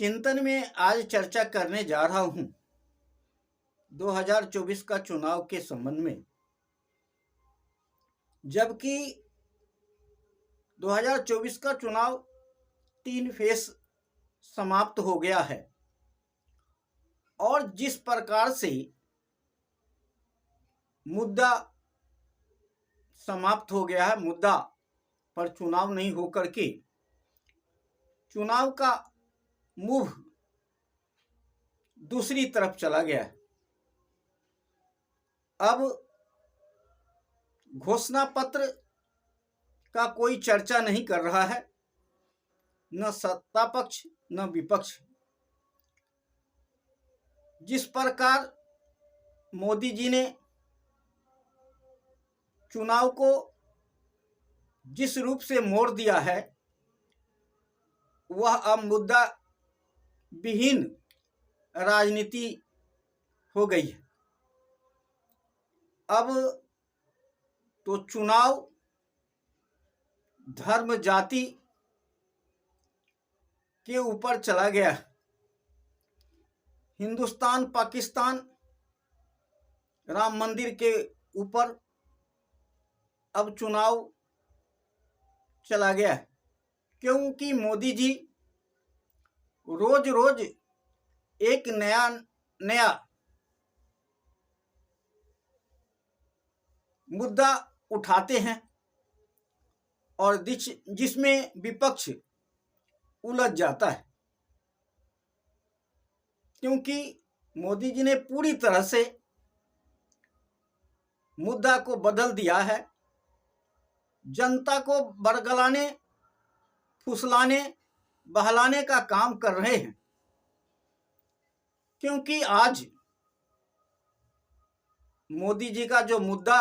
चिंतन में आज चर्चा करने जा रहा हूं 2024 का चुनाव के संबंध में। जबकि 2024 का चुनाव 3 फेज समाप्त हो गया है और जिस प्रकार से मुद्दा समाप्त हो गया है, मुद्दा पर चुनाव नहीं होकर के चुनाव का मुंह दूसरी तरफ चला गया है। अब घोषणा पत्र का कोई चर्चा नहीं कर रहा है, न सत्ता पक्ष न विपक्ष। जिस प्रकार मोदी जी ने चुनाव को जिस रूप से मोड़ दिया है, वह अब मुद्दा विहीन राजनीति हो गई है। अब तो चुनाव धर्म जाति के ऊपर चला गया। हिंदुस्तान पाकिस्तान राम मंदिर के ऊपर अब चुनाव चला गया है, क्योंकि मोदी जी रोज रोज एक नया मुद्दा उठाते हैं और जिसमें विपक्ष उलझ जाता है, क्योंकि मोदी जी ने पूरी तरह से मुद्दा को बदल दिया है। जनता को बरगलाने, फुसलाने, बहलाने का काम कर रहे हैं। क्योंकि आज मोदी जी का जो मुद्दा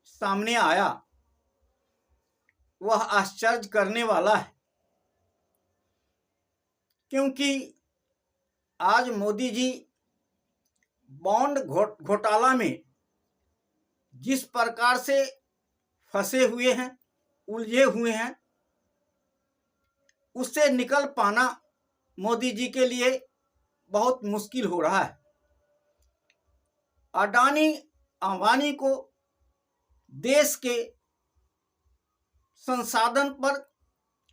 सामने आया वह आश्चर्य करने वाला है, क्योंकि आज मोदी जी बॉन्ड घोटाला में जिस प्रकार से फंसे हुए हैं, उलझे हुए हैं, उससे निकल पाना मोदी जी के लिए बहुत मुश्किल हो रहा है। अडानी अंबानी को देश के संसाधन पर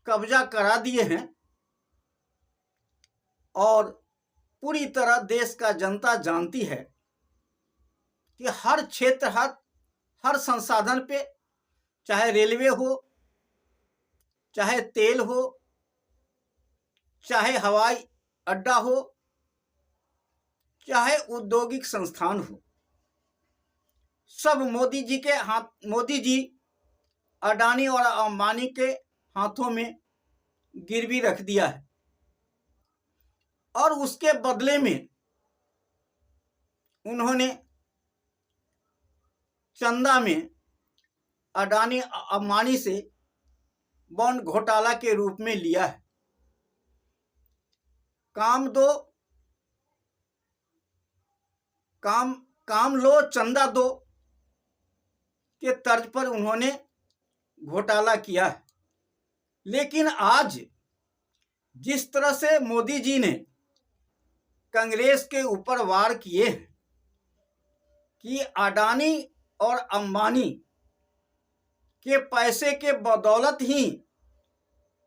कब्जा करा दिए हैं और पूरी तरह देश का जनता जानती है कि हर क्षेत्र, हर संसाधन पे, चाहे रेलवे हो, चाहे तेल हो, चाहे हवाई अड्डा हो, चाहे औद्योगिक संस्थान हो, सब मोदी जी के हाथ, मोदी जी अडानी और अंबानी के हाथों में गिरवी रख दिया है। और उसके बदले में उन्होंने चंदा में अडानी अंबानी से बॉन्ड घोटाला के रूप में लिया है। काम दो, काम लो, चंदा दो के तर्ज पर उन्होंने घोटाला किया है। लेकिन आज जिस तरह से मोदी जी ने कांग्रेस के ऊपर वार किए हैं कि अडानी और अंबानी के पैसे के बदौलत ही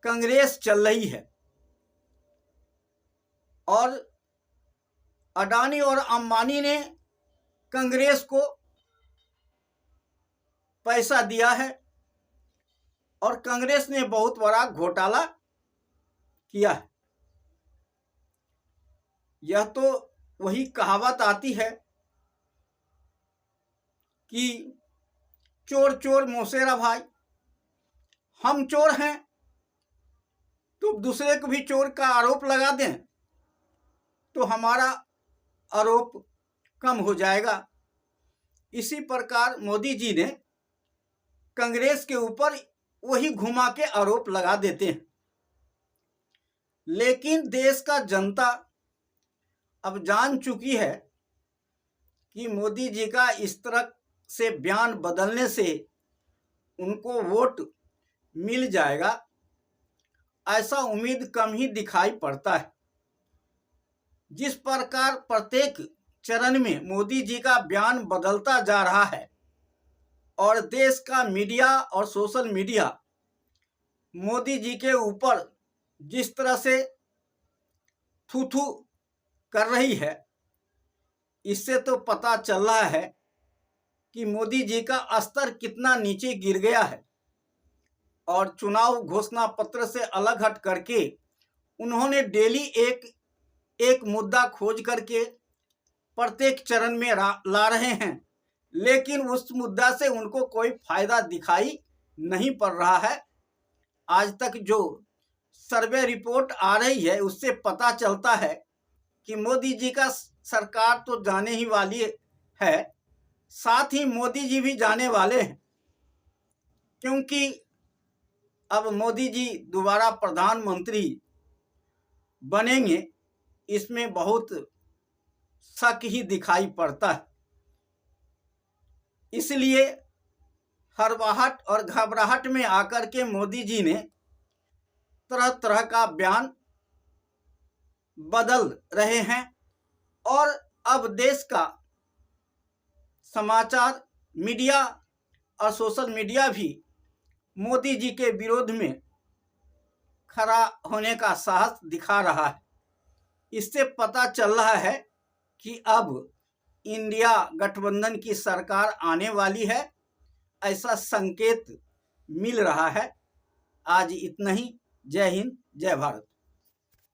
कांग्रेस चल रही है, और अडानी और अंबानी ने कांग्रेस को पैसा दिया है और कांग्रेस ने बहुत बड़ा घोटाला किया है। यह तो वही कहावत आती है कि चोर चोर मौसेरा भाई। हम चोर हैं तो दूसरे को भी चोर का आरोप लगा दें तो हमारा आरोप कम हो जाएगा। इसी प्रकार मोदी जी ने कांग्रेस के ऊपर वही घुमा के आरोप लगा देते हैं। लेकिन देश का जनता अब जान चुकी है कि मोदी जी का इस तरह से बयान बदलने से उनको वोट मिल जाएगा ऐसा उम्मीद कम ही दिखाई पड़ता है। जिस प्रकार प्रत्येक चरण में मोदी जी का बयान बदलता जा रहा है और देश का मीडिया और सोशल मीडिया मोदी जी के ऊपर जिस तरह से थू थू कर रही है, इससे तो पता चल रहा है कि मोदी जी का स्तर कितना नीचे गिर गया है। और चुनाव घोषणा पत्र से अलग हट करके उन्होंने डेली एक मुद्दा खोज करके प्रत्येक चरण में ला रहे हैं, लेकिन उस मुद्दा से उनको कोई फायदा दिखाई नहीं पड़ रहा है। आज तक जो सर्वे रिपोर्ट आ रही है उससे पता चलता है कि मोदी जी का सरकार तो जाने ही वाली है, साथ ही मोदी जी भी जाने वाले हैं, क्योंकि अब मोदी जी दोबारा प्रधानमंत्री बनेंगे, इसमें बहुत शक ही दिखाई पड़ता है। इसलिए हड़बड़ाहट और घबराहट में आकर के मोदी जी ने तरह तरह का बयान बदल रहे हैं और अब देश का समाचार मीडिया और सोशल मीडिया भी मोदी जी के विरोध में खड़ा होने का साहस दिखा रहा है। इससे पता चल रहा है कि अब इंडिया गठबंधन की सरकार आने वाली है, ऐसा संकेत मिल रहा है। आज इतना ही। जय हिंद, जय भारत।